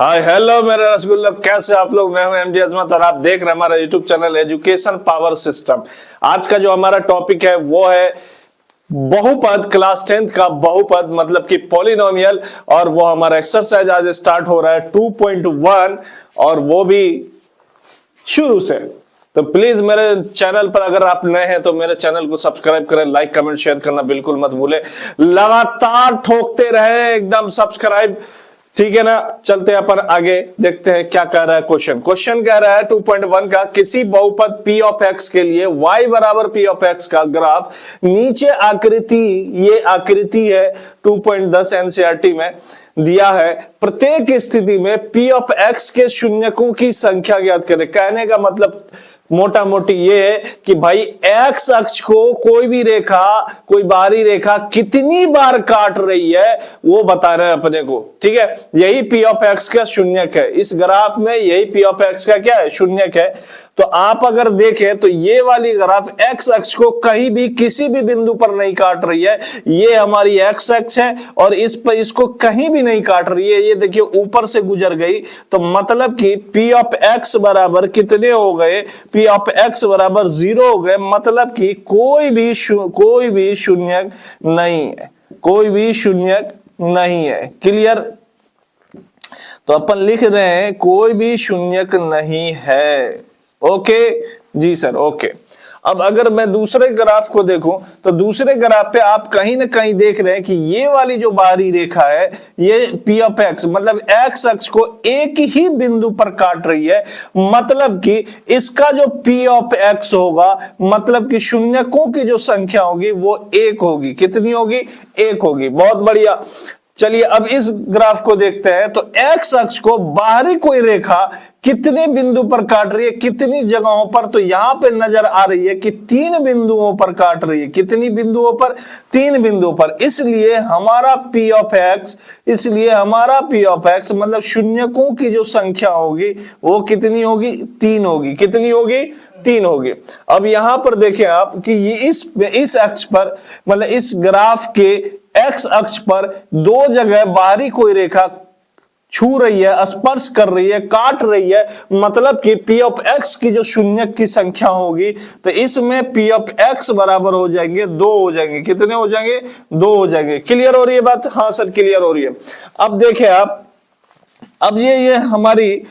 Hi hello मेरे रसगुल्ला, कैसे आप लोग। मैं हूं एमडी अजमत और आप देख रहे हैं हमारा YouTube channel education power system. आज का जो हमारा टॉपिक है वो है बहुपद, क्लास 10th का बहुपद मतलब कि पॉलिनोमियल। और वो हमारा एक्सरसाइज आज स्टार्ट हो रहा है 2.1 और वो भी शुरू से। तो प्लीज मेरे चैनल पर अगर आप नए हैं तो मेरे चैनल को सब्सक्राइब करें, लाइक कमेंट शेयर करना बिल्कुल मत भूले। लगातार ठोकते रहे एकदम सब्सक्राइब, ठीक है ना। चलते हैं अपन आगे, देखते हैं क्या कह रहा है क्वेश्चन। क्वेश्चन कह रहा है 2.1 का, किसी बहुपद p ऑफ x के लिए y बराबर p ऑफ x का ग्राफ नीचे आकृति, ये आकृति है 2.10 एनसीईआरटी में दिया है। प्रत्येक स्थिति में p ऑफ x के शून्यकों की संख्या ज्ञात करें। कहने का मतलब मोटा मोटी ये है कि भाई एक्स अक्ष को कोई भी रेखा, कोई बाहरी रेखा कितनी बार काट रही है वो बता रहे हैं अपने को, ठीक है। यही p ऑफ x का शून्यक है इस ग्राफ में, यही p ऑफ x का क्या है, शून्यक है। तो आप अगर देखें तो ये वाली ग्राफ x अक्ष को कहीं भी किसी भी बिंदु पर नहीं काट रही है। ये हमारी x अक्ष है और इस पर इसको कहीं भी नहीं काट रही है। ये देखिए ऊपर से गुजर गई, तो मतलब कि p ऑफ x बराबर कितने हो गए, p ऑफ x बराबर 0 हो गए। मतलब कि कोई भी शून्यक नहीं है, कोई भी शून्यक नहीं है। क्लियर। तो अपन लिख रहे हैं कोई भी शून्यक नहीं है। ओके जी सर, ओके। अब अगर मैं दूसरे ग्राफ को देखूं तो दूसरे ग्राफ पे आप कहीं ना कहीं देख रहे हैं कि ये वाली जो बाहरी रेखा है ये p ऑफ x मतलब x अक्ष को एक ही बिंदु पर काट रही है। मतलब कि इसका जो p ऑफ x होगा, मतलब कि शून्यकों की जो संख्या होगी वो 1 होगी। कितनी होगी? 1 होगी। बहुत बढ़िया। चलिए अब इस ग्राफ को देखते हैं। तो x अक्ष को बाहरी कोई रेखा कितने बिंदु पर काट रही है, कितनी जगहों पर? तो यहां पे नजर आ रही है कि 3 बिंदुओं पर काट रही है। कितनी बिंदुओं पर? 3 बिंदुओं पर। इसलिए हमारा p ऑफ x मतलब शून्यकों की जो संख्या होगी वो कितनी होगी? 3 होगी। कितनी होगी? 3 होगी। अब यहां पर देखें आप कि ये इस अक्ष पर मतलब इस ग्राफ के x अक्ष पर 2 जगह बाहरी कोई रेखा छू रही है, स्पर्श कर रही है, काट रही है। मतलब कि p ऑफ x की जो शून्यक की संख्या होगी तो इसमें p ऑफ x बराबर हो जाएंगे 2 हो जाएंगे। कितने हो जाएंगे? 2 हो जाएंगे। क्लियर हो रही है बात? हाँ सर क्लियर हो रही है। अब देखें आप, अब ये हमारी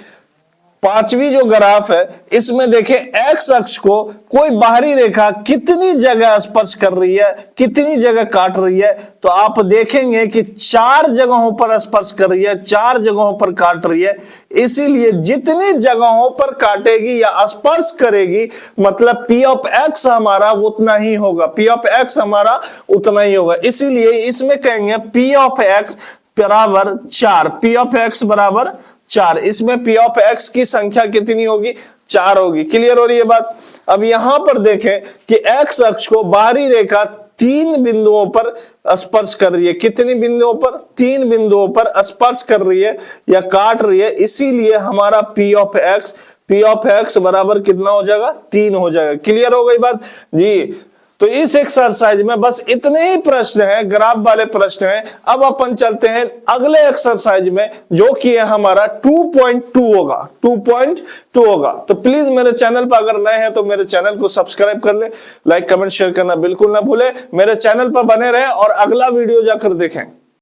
5वीं जो ग्राफ है इसमें देखें x अक्ष को कोई बाहरी रेखा कितनी जगह स्पर्श कर रही है, कितनी जगह काट रही है। तो आप देखेंगे कि 4 जगहों पर स्पर्श कर रही है, 4 जगहों पर काट रही है। इसीलिए जितनी जगहों पर काटेगी या स्पर्श करेगी मतलब p ऑफ x हमारा उतना ही होगा, p ऑफ x हमारा उतना ही होगा। इसीलिए इसमें कहेंगे p ऑफ x बराबर 4, p ऑफ x बराबर 4। इसमें p ऑफ x की संख्या कितनी होगी? 4 होगी। क्लियर हो रही है बात? अब यहां पर देखें कि x अक्ष को बाहरी रेखा 3 बिंदुओं पर स्पर्श कर रही है। कितनी बिंदुओं पर? 3 बिंदुओं पर स्पर्श कर रही है या काट रही है। इसीलिए हमारा p ऑफ x बराबर कितना हो जाएगा? 3 हो जाएगा। क्लियर हो गई बात जी। तो इस एक्सरसाइज में बस इतने ही प्रश्न हैं, ग्राफ वाले प्रश्न हैं। अब अपन चलते हैं अगले एक्सरसाइज में जो कि है हमारा 2.2 होगा। 2.2 होगा। तो प्लीज मेरे चैनल पर अगर नए हैं तो मेरे चैनल को सब्सक्राइब कर ले, लाइक कमेंट शेयर करना बिल्कुल ना भूले। मेरे चैनल पर बने रहे और अगला वीडियो जाकर देखें।